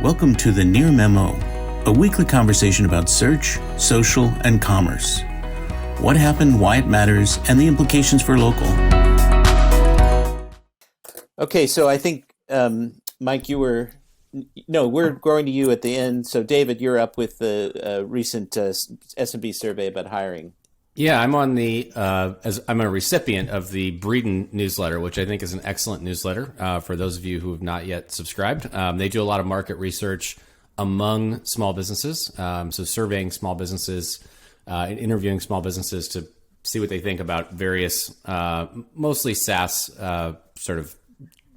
Welcome to the Near Memo, a weekly conversation about search, social, and commerce. What happened, why it matters, and the implications for local. Okay, so I think, Mike, we're going to you at the end. So David, you're up with the recent SMB survey about hiring. Yeah, I'm on I'm a recipient of the Bredin newsletter, which I think is an excellent newsletter for those of you who have not yet subscribed. They do a lot of market research among small businesses, so surveying small businesses, interviewing small businesses to see what they think about various, mostly SaaS sort of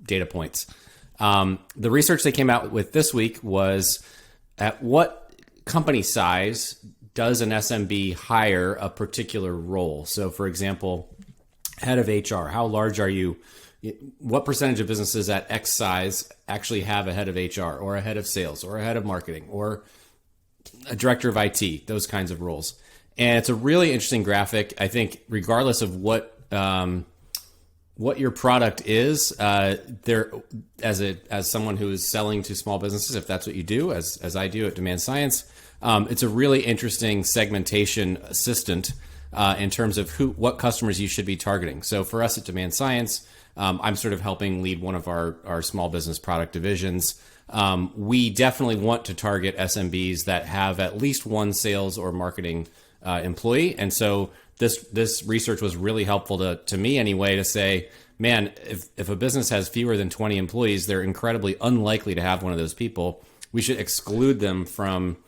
data points. The research they came out with this week was at what company size does an SMB hire a particular role? So, for example, head of HR, how large are you? What percentage of businesses at X size actually have a head of HR or a head of sales or a head of marketing or a director of IT, those kinds of roles? And it's a really interesting graphic. I think regardless of what your product is, there as someone who is selling to small businesses, if that's what you do, as I do at Demand Science, it's a really interesting segmentation assistant in terms of what customers you should be targeting. So for us at Demand Science, I'm sort of helping lead one of our small business product divisions. We definitely want to target SMBs that have at least one sales or marketing employee. And so this research was really helpful to me anyway, to say, man, if a business has fewer than 20 employees, they're incredibly unlikely to have one of those people. We should exclude them from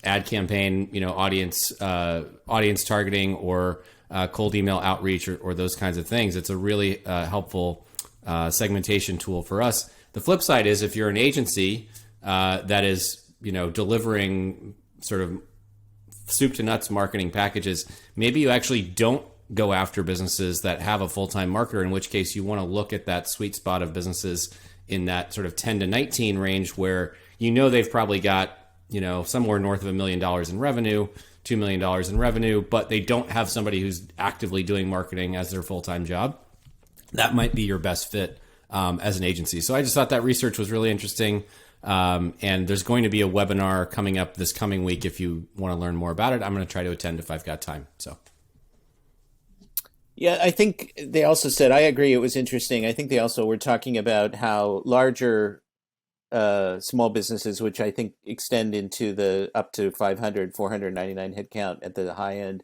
ad campaign, audience targeting or cold email outreach or those kinds of things. It's a really helpful segmentation tool for us. The flip side is if you're an agency that is, delivering sort of soup to nuts marketing packages, maybe you actually don't go after businesses that have a full-time marketer, in which case you want to look at that sweet spot of businesses in that sort of 10 to 19 range where they've probably got somewhere north of $1 million in revenue, $2 million in revenue, but they don't have somebody who's actively doing marketing as their full-time job. That might be your best fit as an agency. So I just thought that research was really interesting. And there's going to be a webinar coming up this coming week. If you want to learn more about it, I'm going to try to attend if I've got time. So. Yeah, I think they also said, I agree, it was interesting. I think they also were talking about how larger small businesses, which I think extend into the up to 500, 499 headcount at the high end,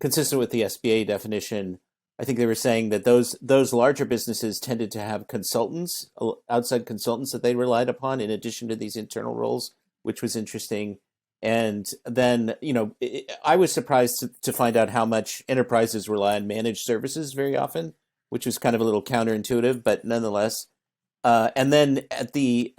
consistent with the SBA definition. I think they were saying that those larger businesses tended to have consultants, outside consultants that they relied upon in addition to these internal roles, which was interesting. And then, I was surprised to find out how much enterprises rely on managed services very often, which was kind of a little counterintuitive, but nonetheless. And then at the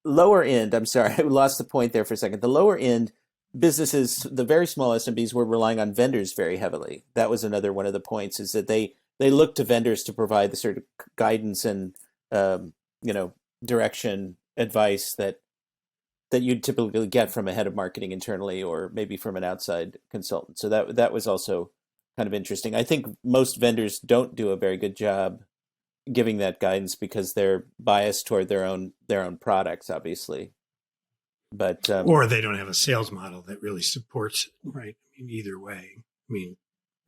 lower end, I'm sorry, I lost the point there for a second. The lower end businesses, the very small SMBs, were relying on vendors very heavily. That was another one of the points, is that they look to vendors to provide the sort of guidance and direction, advice that you'd typically get from a head of marketing internally or maybe from an outside consultant. So that was also kind of interesting. I think most vendors don't do a very good job giving that guidance because they're biased toward their own products, obviously. But or they don't have a sales model that really supports it, right? I mean, either way. I mean,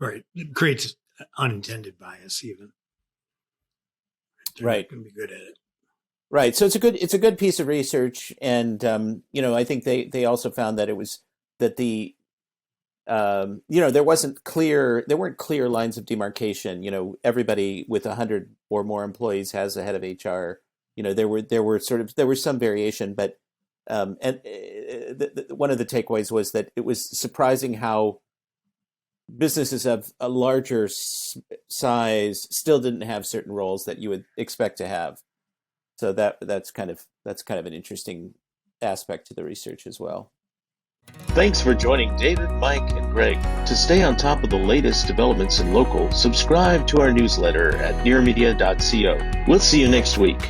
right, it creates unintended bias even. They're right. not going to be good at it. Right. So it's a good piece of research. And, I think they also found that there weren't clear lines of demarcation. Everybody with 100 or more employees has a head of HR. There was some variation, but one of the takeaways was that it was surprising how businesses of a larger size still didn't have certain roles that you would expect to have. So that's kind of an interesting aspect to the research as well. Thanks for joining David, Mike, and Greg. To stay on top of the latest developments in local, subscribe to our newsletter at nearmedia.co. We'll see you next week.